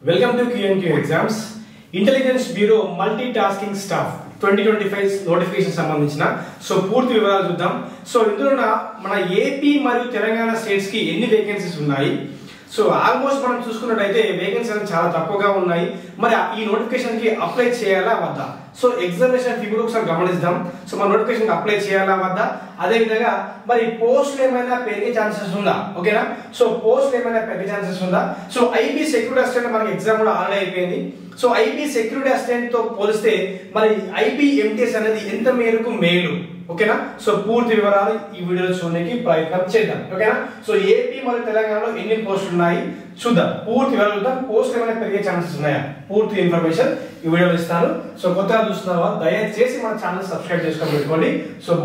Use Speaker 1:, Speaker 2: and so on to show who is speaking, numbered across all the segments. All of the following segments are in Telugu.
Speaker 1: Welcome to QNQ exams. Intelligence bureau multitasking staff 2025 notification సంబంధించిన పూర్తి వివరాలు చూద్దాం. ఇందులో మన ఏపీ మరియు తెలంగాణ స్టేట్స్ కి ఎన్ని వేకెన్సీస్ ఉన్నాయి, ఆల్మోస్ట్ మనం చూసుకున్నట్టయితే వేకెన్సీ అనేది చాలా తక్కువగా ఉన్నాయి. మరి ఈ నోటిఫికేషన్ కి అప్లై చేయాలా వద్దా, ఎగ్జామినేషన్ ఫీ కూడా ఒకసారి గమనిద్దాం. మన నోటిఫికేషన్ అప్లై చేయాలా వద్దా, అదే విధంగా మరి పోస్ట్ ఏమైనా పెరిగే ఛాన్సెస్ ఉందా, ఓకేనా? పోస్ట్ ఏమైనా పెరిగే ఛాన్సెస్ ఉందా? ఐబీ సెక్యూరిటీ అసిస్టెంట్ మనకి ఎగ్జామ్ కూడా ఆల్రెడీ అయిపోయింది. ఐబీ సెక్యూరిటీ అసిస్టెంట్ తో పోలిస్తే మరి ఐబీ ఎంటీఎస్ అనేది ఎంత మేరకు మేలు, ఓకేనా? పూర్తి వివరాలు ఈ వీడియోలో చూడడానికి ప్రయత్నం చేద్దాం, ఓకేనా? ఏపీ మరియు తెలంగాణలో ఎన్ని పోస్టులు ఉన్నాయి చూద్దాం, పూర్తి వివరాలు చూద్దాం. పోస్ట్ ఏమైనా పెరిగే ఛాన్సెస్ ఉన్నాయా, పూర్తి ఇన్ఫర్మేషన్ ఈ వీడియోలో ఇస్తాను. కొత్తగా చూస్తున్నావా దయచేసి మన ఛానల్ సబ్స్క్రైబ్ చేసుకొని పెట్టుకోండి.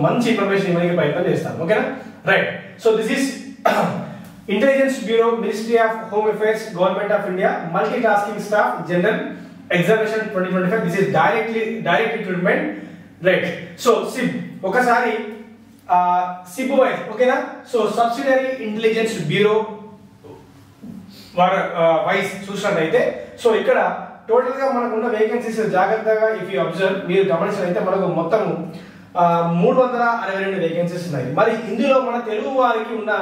Speaker 1: మంచి ఇన్ఫర్మేషన్ ఇవ్వడానికి ప్రయత్నం చేస్తాను, ఓకేనా? Right. This is intelligence bureau, ministry of home affairs, government of India, multitasking staff, general examination 2025. This is direct recruitment, right? SIB ఒకసారి సిబ్ వైజ్, ఓకేనా? సబ్సిడరీ ఇంటెలిజెన్స్ బ్యూరో వైజ్ చూసినట్లయితే ఇక్కడ టోటల్ గా మనకు ఉన్న వేకెన్సీస్ జాగ్రత్తగా ఇఫ్ యూ అబ్జర్వ్, మీరు గమనించినట్లయితే మనకు మొత్తం 362 వేకెన్సీస్ ఉన్నాయి. మరి ఇందులో మన తెలుగు వారికి ఉన్న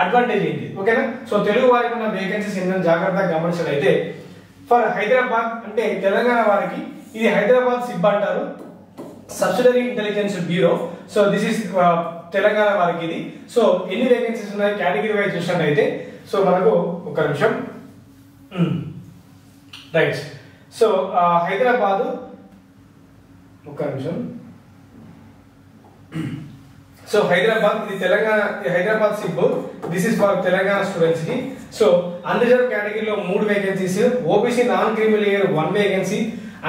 Speaker 1: అడ్వాంటేజ్ ఏంటి, ఓకేనా? తెలుగు వారికి ఉన్న వేకెన్సీస్ ఏంటని జాగ్రత్తగా గమనించినట్లయితే ఫర్ హైదరాబాద్ అంటే తెలంగాణ వారికి ఇది హైదరాబాద్ సిబ్ అంటారు, subsidiary intelligence bureau. This is Telangana వారికి ఇది. ఎన్ని వేకెన్సీస్ ఉన్నాయి కేటగిరీ వైజ్ చూసినట్లయితే మనకు ఒక నిమిషం, రైట్. హైదరాబాద్ ఒక నిమిషం. హైదరాబాద్ ఇది Telangana, Hyderabad SIB, this is for Telangana students కి. అన్రిజర్వ్ కేటగిరీలో 3 vacancies, OBC non creamy layer 1 vacancy,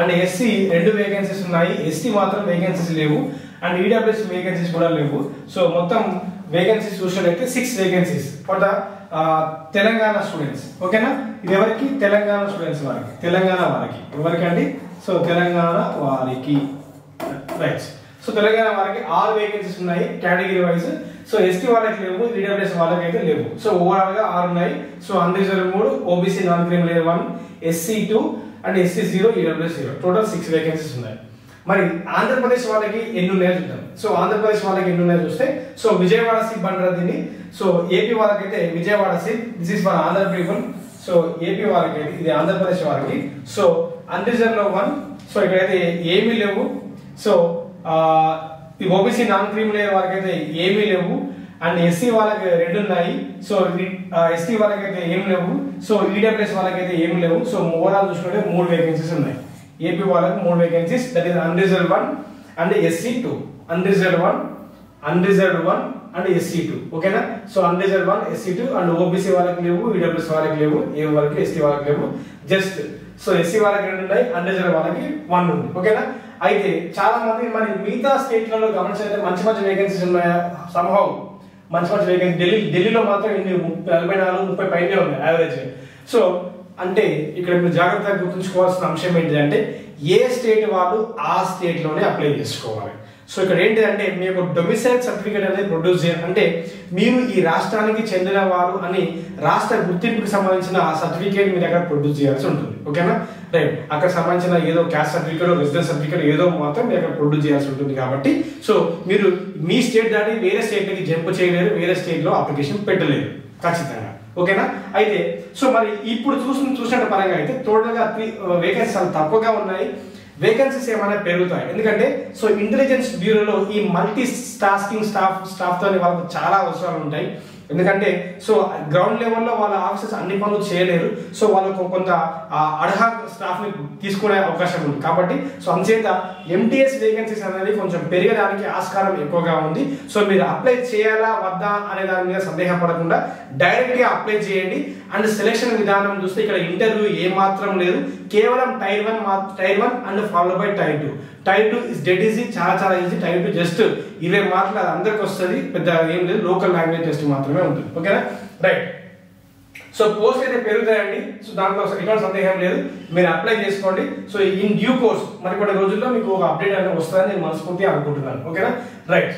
Speaker 1: and SC 2 vacancies ఉన్నాయి. ఎస్టీ మాత్రం వేకెన్సీస్ లేవు, అండ్ ఈడబ్ల్యూఎస్ వేకెన్సీస్ కూడా లేవు. మొత్తం వేకెన్సీస్ చూసినట్లయితే 6 vacancies for the Telangana students, ఓకేనా? ఇది ఎవరికి? తెలంగాణ స్టూడెంట్స్ వారికి, తెలంగాణ వారికి ఎవరికి అండి? తెలంగాణ వారికి, రైట్. తెలంగాణ వారికి 6 వేకెన్సీస్ ఉన్నాయి కేటగిరీ వైజ్. ఎస్టీ వాళ్ళకి లేవు, ఈడబ్ల్యూఎస్ వాళ్ళకి అయితే లేవు. ఓవరాల్ గా 6 ఉన్నాయి. Unreserved 3, OBC non creamy layer 1, SC 2 and SC 0, EWS 0, total 6 vacancies ఉన్నాయి. మరి ఆంధ్రప్రదేశ్ వాళ్ళకి ఎన్ని ఉన్నాయో చూద్దాం. ఆంధ్రప్రదేశ్ వాళ్ళకి ఎన్ని ఉన్నాయో చూస్తే విజయవాడ సిబ్ అంటారు దీన్ని. ఏపీ వాళ్ళకైతే Vijayawada SIB, this is for Andhra people. AP వాళ్ళకైతే ఇది ఆంధ్రప్రదేశ్ వాళ్ళకి. అన్రిజర్వ్ లో 1, ఇక్కడైతే ఏమీ లేవు. ఈ ఓబీసీ నాన్ క్రీమీ లేయర్ వాళ్ళకి అయితే ఏమీ లేవు, అండ్ ఎస్సీ వాళ్ళకి 2 ఉన్నాయి. ఎస్టీ వాళ్ళకైతే ఏమి లేవు. ఈడబ్ల్యూఎస్ వాళ్ళకైతే ఏమి లేవు. ఓవరాల్ చూసుకుంటే 3 వేకెన్సీస్ ఉన్నాయి. ఏపీ వాళ్ళకి 3 vacancies, that is unreserved 1 and SC 2, unreserved 1 and SC 2, ఓకేనా? అన్రిజర్వ్ 1, ఎస్సీ 2 అండ్ ఓబీసీ వాళ్ళకి లేవు, ఈడబ్ల్యూఎస్ వాళ్ళకి లేవు, ఏ వాళ్ళకి ఎస్టీ వాళ్ళకి లేవు. జస్ట్ ఎస్సీ వాళ్ళకి 2 ఉన్నాయి, అన్రిజర్వ్ వాళ్ళకి 1 ఉంది, ఓకేనా? అయితే చాలా మంది మరి మిగతా స్టేట్లలో గమనించైతే మంచి వేకెన్సీస్ ఉన్నాయా, సంహౌ మంచి వేకెన్సీ. ఢిల్లీలో మాత్రం 44-30 పైనే ఉన్నాయి యావరేజ్. అంటే ఇక్కడ మీరు జాగ్రత్తగా గుర్తుంచుకోవాల్సిన అంశం ఏంటిదంటే ఏ స్టేట్ వాళ్ళు ఆ స్టేట్ లోనే అప్లై చేసుకోవాలి. ఇక్కడ ఏంటిదంటే మీ యొక్క డొమిసైల్ సర్టిఫికేట్ అనేది ప్రొడ్యూస్ చేయాలి. అంటే మీరు ఈ రాష్ట్రానికి చెందిన వారు అని రాష్ట్ర గుర్తింపుకి సంబంధించిన ఆ సర్టిఫికేట్ మీ దగ్గర ప్రొడ్యూస్ చేయాల్సి ఉంటుంది, ఓకేనా? రైట్. అక్కడ సంబంధించిన ఏదో క్యాస్ట్ సర్టిఫికేట్, రెసిడెన్స్ సర్టిఫికేట్ ఏదో మాత్రం మీ దగ్గర ప్రొడ్యూస్ చేయాల్సి ఉంటుంది. కాబట్టి మీరు మీ స్టేట్ దాటి వేరే స్టేట్ కి జంప్ చేయలేరు, వేరే స్టేట్ లో అప్లికేషన్ పెట్టలేరు ఖచ్చితంగా, ఓకేనా? అయితే మరి ఇప్పుడు చూసిన పరంగా అయితే టోటల్ గా వేకెన్సీస్ చాలా తక్కువగా ఉన్నాయి. వేకెన్సీస్ ఏమైనా పెరుగుతాయి, ఎందుకంటే ఇంటెలిజెన్స్ బ్యూరోలో ఈ మల్టీ టాస్కింగ్ స్టాఫ్ తో వాళ్ళకు చాలా అవసరాలు ఉంటాయి. ఎందుకంటే గ్రౌండ్ లెవెల్లో వాళ్ళ ఆఫీసర్స్ అన్ని పనులు చేయలేరు. వాళ్ళకు కొంత అడ్హాక్ స్టాఫ్ ని తీసుకునే అవకాశం ఉంది. కాబట్టి అంచేత ఎంటీఎస్ వేకెన్సీస్ అనేది కొంచెం పెరగడానికి ఆస్కారం ఎక్కువగా ఉంది. మీరు అప్లై చేయాలా వద్దా అనే దాని మీద సందేహపడకుండా డైరెక్ట్ గా అప్లై చేయండి. అండ్ సెలక్షన్ విధానం చూస్తే ఇక్కడ ఇంటర్వ్యూ ఏ మాత్రం లేదు, కేవలం tier 1 and follow by tier 2. Tier 2 is dead easy, చాలా ఈజీ. టైర్ 2 జస్ట్ 20 మార్కులు, అది అందరికి వస్తుంది, పెద్ద ఏం లేదు, లోకల్ లాంగ్వేజ్ టెస్ట్ మాత్రమే ఉంటుంది, ఓకేనా? రైట్. పోస్ట్ అయితే పెరుగుతాయండి. దాంట్లో ఎటువంటి సందేహం లేదు, మీరు అప్లై చేసుకోండి. ఇన్ డ్యూ కోర్స్ మరి కొన్ని రోజుల్లో మీకు ఒక అప్డేట్ అనేది వస్తుందని నేను మనస్ఫూర్తిగా అనుకుంటున్నాను, ఓకేనా? రైట్.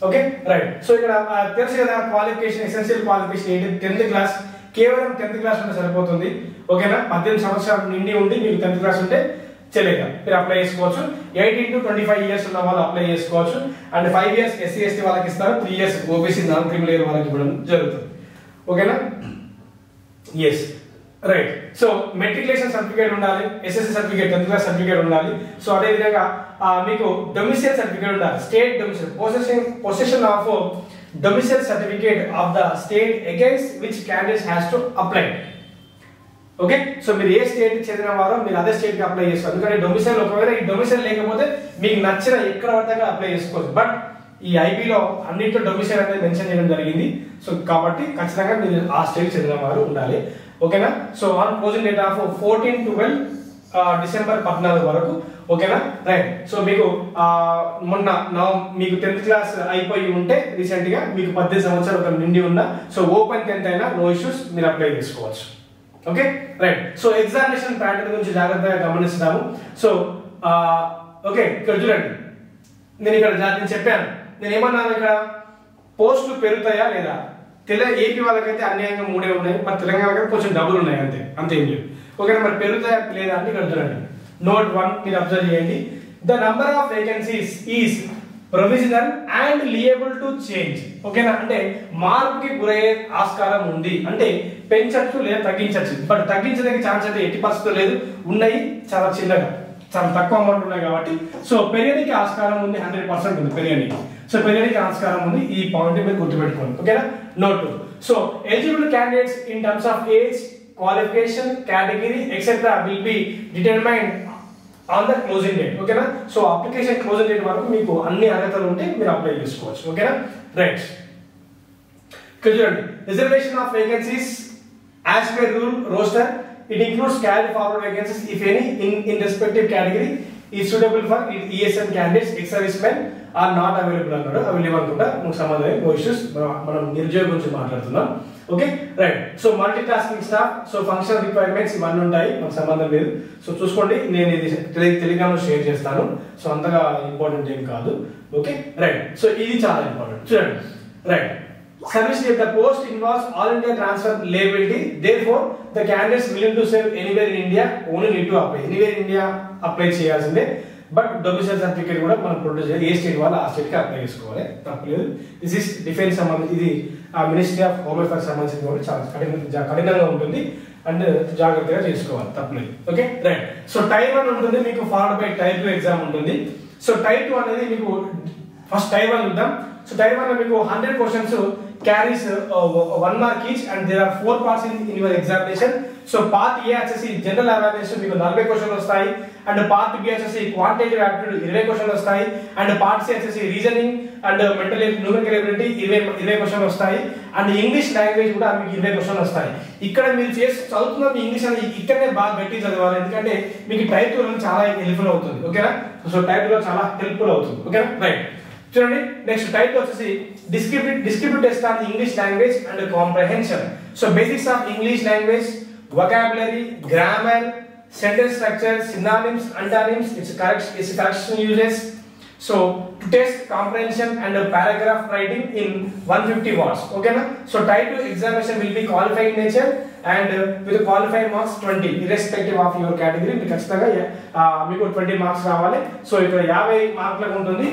Speaker 1: Okay right. సో ఇక్కడ తెలుసు కదా క్వాలిఫికేషన్, ఎసెన్షియల్ క్వాలిఫికేషన్ ఏంటి, 10th క్లాస్ కేవలం 10th క్లాస్ ఉంటే సరిపోతుంది. ఓకేనా, 18 సంవత్సరాలు నిండి ఉండి మీకు 10th క్లాస్ ఉంటే చెల్లేక మీరు అప్లై చేసుకోవచ్చు. 18 to 25 ఇయర్స్ ఉన్న వాళ్ళు అప్లై చేసుకోవచ్చు. అండ్ 5 years SC ST వాళ్ళకి ఇస్తారు, 3 years OBC non criminal area వాళ్ళకి ఇవ్వడం జరుగుతుంది. ఓకేనా, yes right. So matriculation certificate ఉండాలి, SSC certificate, 10th class certificate ఉండాలి. సో అదే విధంగా మీకు డొమిసైల్ సర్టిఫికేట్ ఉండాలి, state domicile, possession of domicile certificate of the state against which candidate has to apply. Okay, so మీరు ఏ స్టేట్ కి చెందిన వారో మీరు అదే స్టేట్ కి అప్లై చేసుకోవాలి. ఎందుకంటే డొమిసైల్ ఒకవేళ ఈ డొమిసైల్ లేకపోతే మీకు నచ్చిన ఎక్కడ పడితే అప్లై చేసుకోవచ్చు. బట్ ఈ ఐపీలో అన్నింటిలో డొమిసైల్ అనేది మెన్షన్ చేయడం జరిగింది. సో కాబట్టి ఖచ్చితంగా మీరు ఆ స్టేట్ చెందిన వారు ఉండాలి. ఓకేనా, so on closing date of 14/12 December 14 వరకు. ఓకేనా, రైట్. సో మీకు మొన్న మీకు 10th క్లాస్ అయిపోయి ఉంటే రీసెంట్ గా మీకు 18 సంవత్సరాలు నిండి ఉన్నా, సో ఓపెన్ 10th అయినా నో ఇష్యూస్, మీరు అప్లై చేసుకోవచ్చు. Okay, right. So examination pattern గురించి జాగ్రత్తగా గమనిస్తాము. సో ఓకే, ఇక్కడ చూడండి, నేను చెప్పాను, నేను ఏమన్నాను, ఇక్కడ పోస్టులు పెరుగుతాయా లేదా. ఏపీ వాళ్ళకైతే అన్యాయంగా 3 ఉన్నాయి, మరి తెలంగాణకైతే కొంచెం డబుల్ ఉన్నాయి, అంతే ఏం లేదు. ఓకేనా, మరి పెరుగుతాయా లేదా అంటే ఇక్కడ చూడండి, నోట్ 1 మీరు అబ్జర్వ్ చేయండి. The number of vacancies is provisional and liable to change. ఓకేనా, అంటే మార్పుకి గురయ్యే ఆస్కారం ఉంది, అంటే పెంచచ్చు లేదా తగ్గించచ్చు. బట్ తగ్గించడానికి ఛాన్స్ అయితే ఎట్టి పరిస్థితులు లేదు, ఉన్నాయి చాలా చిన్నగా, చాలా తక్కువ అమౌంట్ ఉన్నాయి కాబట్టి. సో పెరియడానికి ఆస్కారం ఉంది, 100% ఉంది పెరియడానికి. సో పెరియడానికి ఆస్కారం ఉంది, ఈ పాయింట్ మీరు గుర్తుపెట్టుకోండి. ఓకేనా, note 2. So eligible candidates in terms of age, qualification, category etcetera will be determined on the closing date. ఓకేనా, సో అప్లికేషన్ క్లోజింగ్ డేట్ వరకు మీకు అన్ని అర్హతలు ఉంటే మీరు అప్లై చేసుకోవచ్చు. ఓకేనా, రైట్. ఇక్కడ చూడండి, reservation of vacancies as per rule roster, it includes carry forward vacancies if any in respective category is suitable for ESN candidates. Ex-servicemen are not available అన్నాడు, అవైలబుల్ అనుకుంటా, మనకు సంబంధం నో ఇష్యూస్. మనం నిరుద్యోగం గురించి మాట్లాడుతున్నాం. Okay, right. So multi tasking staff, so functional requirements ఇవన్నీ ఉంటాయి, మనకు సంబంధం లేదు. సో చూసుకోండి, నేను ఇది టెలిగ్రామ్లో షేర్ చేస్తాను. సో అంతగా ఇంపార్టెంట్ ఏం కాదు. Okay, right. సో ఇది చాలా ఇంపార్టెంట్, చూడండి. Right. Service if the post involves all India transfer liability, therefore the candidates willing to serve anywhere in India only need to apply. Anywhere in India apply చేయాల్సిందే. బట్ డొమిసైల్ సర్టిఫికేట్ కూడా మనం ప్రొడ్యూస్ చేయాలి, ఏ స్టేట్ వాళ్ళు ఆ స్టేట్ కి అప్లై చేసుకోవాలి, తప్పలేదు. దిస్ ఇస్ డిఫెన్స్ సంబంధించి, ఇది మినిస్ట్రీ ఆఫ్ హోమ్ అఫైర్స్ సంబంధించింది కూడా చాలా కఠినంగా ఉంటుంది అండ్ జాగ్రత్తగా చేసుకోవాలి, తప్పలేదు. Okay, right. సో టైప్ 1 ఉంటుంది మీకు, ఫాలోడ్ బై టైప్ 2 ఎగ్జామ్ ఉంటుంది. సో టైప్ 2 అనేది మీకు ఫస్ట్ టైప్ 1 చూద్దాం. సో టైప్ 1 లో మీకు 100 questions carries 1 mark each and there are 4 parts in your examination. So part A వచ్చేసి జనరల్ అవేర్నెస్ మీకు 40 క్వశ్చన్లు వస్తాయి, అండ్ పార్ట్ B వచ్చేసి క్వాంటిటేటివ్ యాప్టిట్యూడ్ 20 క్వశ్చన్లు వస్తాయి, అండ్ పార్ట్ C వచ్చేసి reasoning and mental numerical ability 20 క్వశ్చన్లు వస్తాయి, అండ్ ఇంగ్లీష్ లాంగ్వేజ్ కూడా మీకు 20 క్వశ్చన్లు వస్తాయి. ఇక్కడ మీరు చదువుతున్న ఇంగ్లీష్ అనేది ఇక్కడనే బాగా గట్టి చదవాలి, ఎందుకంటే మీకు టైప్ 2 చాలా హెల్ప్ఫుల్ అవుతుంది. ఓకేనా, సో టైప్ 2 చాలా హెల్ప్ఫుల్ అవుతుంది. ఓకేనా, రైట్. చూడండి, నెక్స్ట్ టైప్ వచ్చేసి descriptive test on English language and comprehension. So basics of English language, vocabulary, grammar, sentence structure, synonyms, antonyms, its correction uses. So to test comprehension and paragraph writing in 150 words. ఓకేనా, so type 2 examination will be qualifying nature and with qualified marks 20 irrespective of your category. మీకు ఖచ్చితంగా మీకు 20 మార్క్స్ రావాలి. సో ఇక్కడ 50 మార్కులకు ఉంటుంది,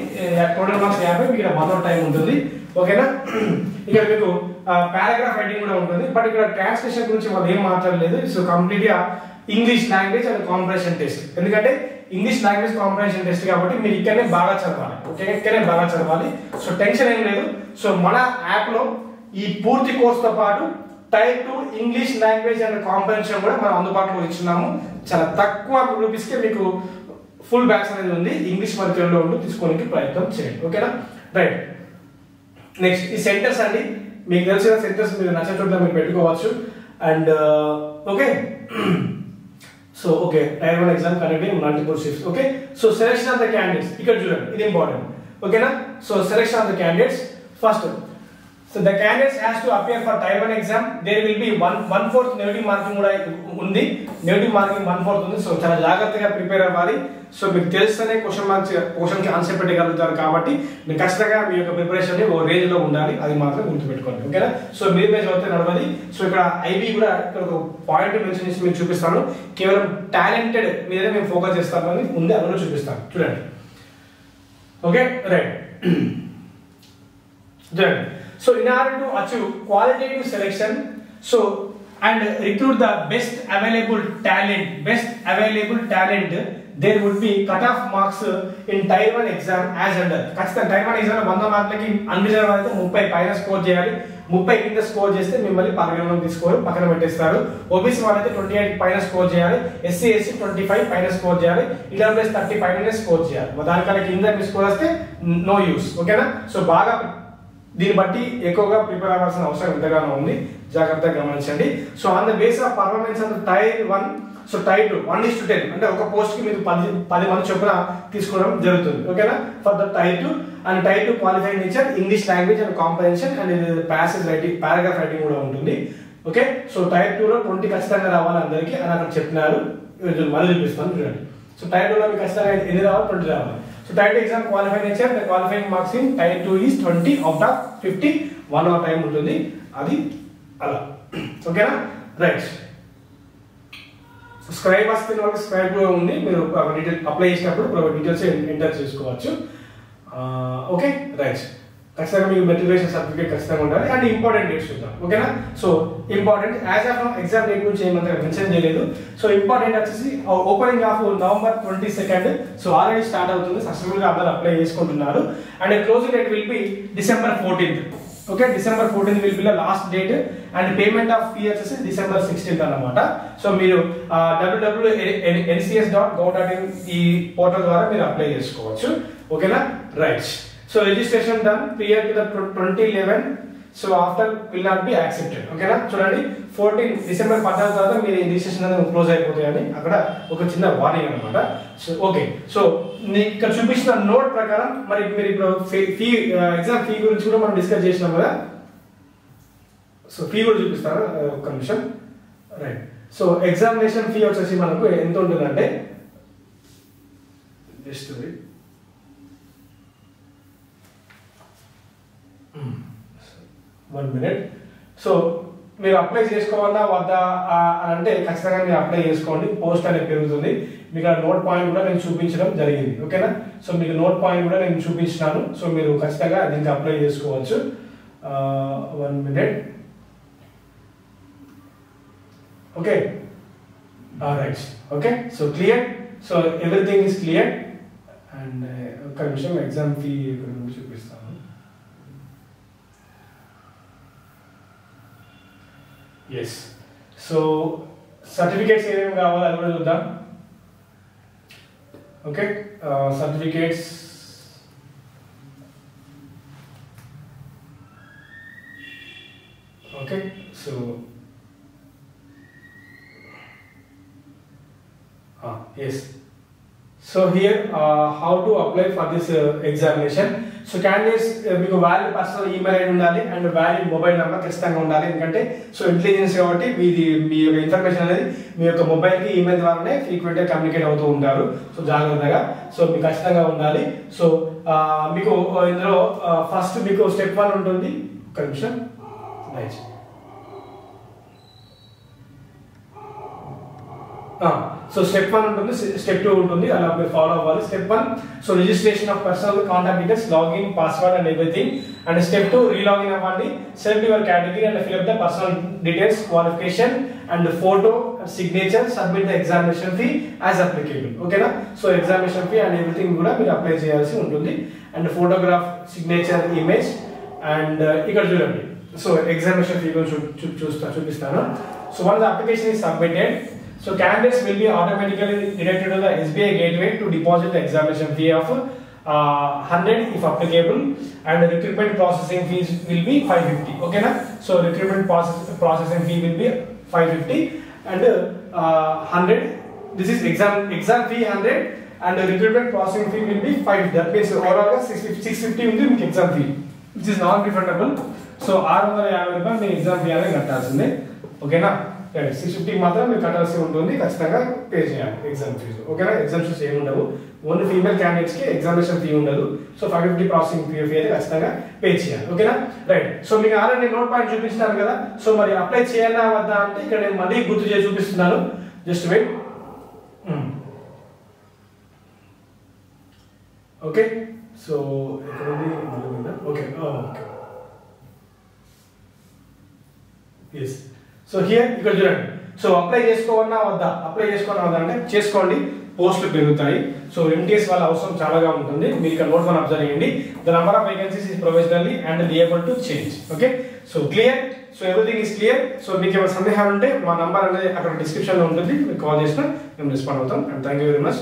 Speaker 1: టోటల్ మార్క్స్ 50, మీకు మొత్తం టైం ఉంటుంది. ఓకేనా, ఇక్కడ మీకు పారాగ్రాఫ్ రైటింగ్ కూడా ఉంటుంది, బట్ ఇక్కడ ట్రాన్స్లేషన్ గురించి వాళ్ళు ఏం మాట్లాడలేదు. సో కంప్లీట్ గా English language and comprehension test, ఎందుకంటే ఇంగ్లీష్ లాంగ్వేజ్ కాంప్రహెన్షన్ టెస్ట్ కాబట్టి మీరు ఇక్కడనే బాగా చదవాలి. ఓకే, ఇక్కడనే బాగా చదవాలి. సో టెన్షన్ ఏం లేదు. సో మన యాప్ లో ఈ పూర్తి కోర్సుతో పాటు type 2 English language and comprehension కూడా మనం అందుబాటులో ఇచ్చున్నాము. చాలా తక్కువ రూపీస్ కి మీకు ఫుల్ బ్యాక్స్ అనేది ఉంది, ఇంగ్లీష్ మరియు తెలుగులో ఉండి తీసుకోవడానికి ప్రయత్నం చేయండి. ఓకేనా, రైట్. నెక్స్ట్ ఈ సెంటర్స్ అండి, మీకు తెలిసిన సెంటర్స్ మీరు నచ్చిన చోట్ల మీరు పెట్టుకోవచ్చు. And okay, so okay, tier 1 exam conducting multiple shifts. Okay, so selection of the candidates ఇక్కడ చూడండి, ఇది ఇంపార్టెంట్. ఓకేనా, so selection of the candidates, first So the candidates has to appear for Tier 1 exam. There will be 1/4 negative marking కూడా ఉంది. నెగటివ్ మార్కింగ్ 1/4 ఉంది. సో చాలా జాగ్రత్తగా ప్రిపేర్ అవ్వాలి. సో మీకు తెలుస్తేనే క్వశ్చన్ కి ఆన్సర్ పెట్టగలుగుతారు కాబట్టి మీరు ఖచ్చితంగా మీ యొక్క ప్రిపరేషన్ ఓ రేంజ్ లో ఉండాలి. అది మాత్రం గుర్తుపెట్టుకోండి. ఓకేనా? సో మీరు మీద చదివితే నడవది. సో ఇక్కడ ఐబీ కూడా ఇక్కడ ఒక పాయింట్ మెన్షన్ చేసి మీకు చూపిస్తాను. కేవలం టాలెంటెడ్ మీదనే మేము ఫోకస్ చేస్తాను అని ఉంది, అందులో చూపిస్తాను. చూడండి. Okay, right. చూడండి. So in order to achieve qualitative selection, so and recruit the best available talent, there would be cut-off marks in Tier 1 exam as under. ఖచ్చితంగా Tier 1 exam 100 మార్కులకి అన్రిజర్వ్ అయితే 30 పైన స్కోర్ చేయాలి. 30 కింద స్కోర్ చేస్తే మిమ్మల్ని పరిగణలోకి తీసుకోరు, పక్కన పెట్టేస్తారు. ఓబీసీ వాళ్ళైతే 28 పైన స్కోర్ చేయాలి. ఎస్సీ 25 పైన స్కోర్ చేయాలి. ఈడబ్ల్యూఎస్ 30 పైన స్కోర్ చేయాలి. దానికన్నా కింద మీ స్కోర్ వస్తే నో యూస్. ఓకేనా? సో బాగా దీన్ని బట్టి ఎక్కువగా ప్రిపేర్ అవ్వాల్సిన అవసరం ఎంతగానో ఉంది. జాగ్రత్తగా గమనించండి. So on the base of performance of Tier 1, so Tier 2 1:10 అంటే ఒక పోస్ట్ కి మీరు 10 మంది చొప్పున తీసుకోవడం జరుగుతుంది. ఓకేనా? For the Tier 2 and Tier 2 qualifying nature English language and comprehension and passage writing, paragraph writing కూడా ఉంటుంది. ఓకే, సో Tier 2 లో 20 ఖచ్చితంగా రావాలి అందరికి అని అక్కడ చెప్పినారు. మళ్ళీ చూపిస్తాను చూడండి. సో Tier 2 లో మీకు ఖచ్చితంగా ఎన్ని రావాలి? 20 రావాలి. So Tier 2 exam qualifying nature, the qualifying marks in Tier 2 is 20 out of 50. 1 hour time ఉంటుంది. అది అలా. ఓకేనా? రైట్. స్క్రైబ్ వస్తే వాళ్ళకి స్క్రైబ్ కూడా ఉంది. మీరు డీటెయిల్ అప్లై చేసినప్పుడు డీటెయిల్స్ ఎంటర్ చేసుకోవచ్చు. Okay, right. ఖచ్చితంగా మీకు మెట్రికులేషన్ సర్టిఫికేట్ ఖచ్చితంగా ఉండాలి. అండ్ ఇంపార్టెంట్ డేట్స్ చూద్దాం. ఓకేనా? So important as of exam date గురించి ఏమంతగా మెన్షన్ చేయలేదు. సో ఇంపార్టెంట్ వచ్చేసి opening of November 22. So already start అవుతుంది. సక్సెస్ఫుల్ గా అందరూ అప్లై చేసుకుంటున్నారు. And closing date will be December 14th. Okay, December 14th will be the last date. And payment of fee వచ్చేసి December 16th అన్నమాట. సో మీరు www.ncs.gov.in ఈ పోర్టల్ ద్వారా మీరు అప్లై చేసుకోవచ్చు. ఓకేనా? Right. So registration done prior to the 2011. So after will not be accepted. ఓకేనా? చూడండి, 14 December 14 తర్వాత మీరు రిజిస్ట్రేషన్ అనేది క్లోజ్ అయిపోతాయని అక్కడ ఒక చిన్న వార్నింగ్ అన్నమాట. సో ఓకే, సో ఇక్కడ చూపించిన నోట్ ప్రకారం మరి మీరు ఇప్పుడు ఫీ ఎగ్జామ్ ఫీ గురించి కూడా మనం డిస్కస్ చేసినాం కదా. సో ఫీ కూడా చూపిస్తాను ఒక్క నిమిషం. రైట్. సో ఎగ్జామినేషన్ ఫీ వచ్చేసి మనకు ఎంత ఉంటుందంటే జస్ట్ 1 minute. సో మీరు అప్లై చేసుకోవాలా వద్దా అని అంటే ఖచ్చితంగా మీరు అప్లై చేసుకోండి. పోస్ట్ అనేది పెరుగుతుంది. మీకు ఆ నోట్ పాయింట్ కూడా నేను చూపించడం జరిగింది. ఓకేనా? సో మీకు నోట్ పాయింట్ కూడా నేను చూపించినాను. సో మీరు ఖచ్చితంగా దీనికి అప్లై చేసుకోవచ్చు. 1 minute. Okay, right. Okay, so clear. So everything is clear. And ఒక్క నిమిషం ఎగ్జామ్ ఫీ చూపిస్తాను. ఎస్. సో సర్టిఫికేట్స్ ఏమేమి కావాలో అది కూడా చూద్దాం. Okay, certificates okay. So yes, so here how to apply for this examination. So candidates మీకు వ్యాలిడ్ పర్సనల్ ఈమెయిల్ ఐడి ఉండాలి అండ్ వ్యాలిడ్ మొబైల్ నెంబర్ ఖచ్చితంగా ఉండాలి. ఎందుకంటే సో ఇంటెలిజెన్స్ కాబట్టి మీ యొక్క ఇన్ఫర్మేషన్ అనేది మీ యొక్క మొబైల్కి ఈమెయిల్ ద్వారానే ఫ్రీక్వెంట్గా కమ్యూనికేట్ అవుతూ ఉంటారు. సో జాగ్రత్తగా సో మీకు ఖచ్చితంగా ఉండాలి. సో మీకు ఇందులో ఫస్ట్ మీకు స్టెప్ 1 ఉంటుంది. ఒక్క నిమిషం. రైట్. సో స్టెప్ 1 ఉంటుంది, స్టెప్ 2 ఉంటుంది. అలా మీరు ఫాలో అవ్వాలి. Step 1 so registration of personal contact details, login, password and everything. And step 2 relogin అవ్వండి. Select your category and fill up the personal details, qualification and photo, signature, submit the examination fee as applicable. ఓకేనా? So examination fee and everything కూడా మీరు అప్లై చేయాల్సి ఉంటుంది. And photograph, signature, image. And ఇక్కడ చూడండి. సో ఎగ్జామినేషన్ ఫీ గురించి చూపిస్తాను. So once the application is submitted, so candidates will be automatically directed to the SBI gateway to deposit the examination fee of 100 if applicable, and the recruitment processing fees will be 550. Okay na? So recruitment processing fee will be 550 and 100. This is exam fee 100 and the recruitment processing fee will be 550. That means overall 650 ఉంది మీకు exam fee. Which is non refundable. So 650 రూపాయలు మీ ఎగ్జామ్ ఫీ అనేది కట్టాల్సిందే. ఓకేనా? 650 మాత్రం మీరు కట్టాల్సి ఉంటుంది, ఖచ్చితంగా పే చేయాలి ఎగ్జామ్ ఫీజు. ఓకేనా? ఎగ్జామ్ ఫీజు ఏమి ఉండవు, ఓన్లీ ఫీమేల్ క్యాండిడేట్స్కి ఎగ్జామినేషన్ ఫీ ఉండదు. సో 550 ప్రాసెసింగ్ ఫీ అయితే ఖచ్చితంగా పే చేయాలి. ఓకేనా? రైట్. సో మీకు ఆల్రెడీ నోట్ పాయింట్ చూపించినాను కదా. సో మరి అప్లై చేయాలా వద్దా అంటే ఇక్కడ నేను మళ్ళీ గుర్తు చేసి చూపిస్తున్నాను. Just wait. ఓకే. సో ఇక్కడ ఉంది. ఓకే. ఎస్. సో హియర్ ఇక్కడ చూడండి. సో అప్లై చేసుకోవాలన్నా వద్దా, అంటే చేసుకోండి, పోస్టులు పెరుగుతాయి. సో ఎంటీఎస్ వాళ్ళ అవసరం చాలాగా ఉంటుంది. మీరు ఇక్కడ నోట్ వన్ అబ్జర్వ్ చేయండి. The number of vacancies is provisionally and liable to change. Okay. So clear. So everything is clear. So మీకు ఏమైనా సందేహాలు ఉంటే మా నంబర్ అనేది అక్కడ డిస్క్రిప్షన్ లో ఉంటుంది, మీకు కాల్ చేసినా మేము రెస్పాండ్ అవుతాం. And thank you very much.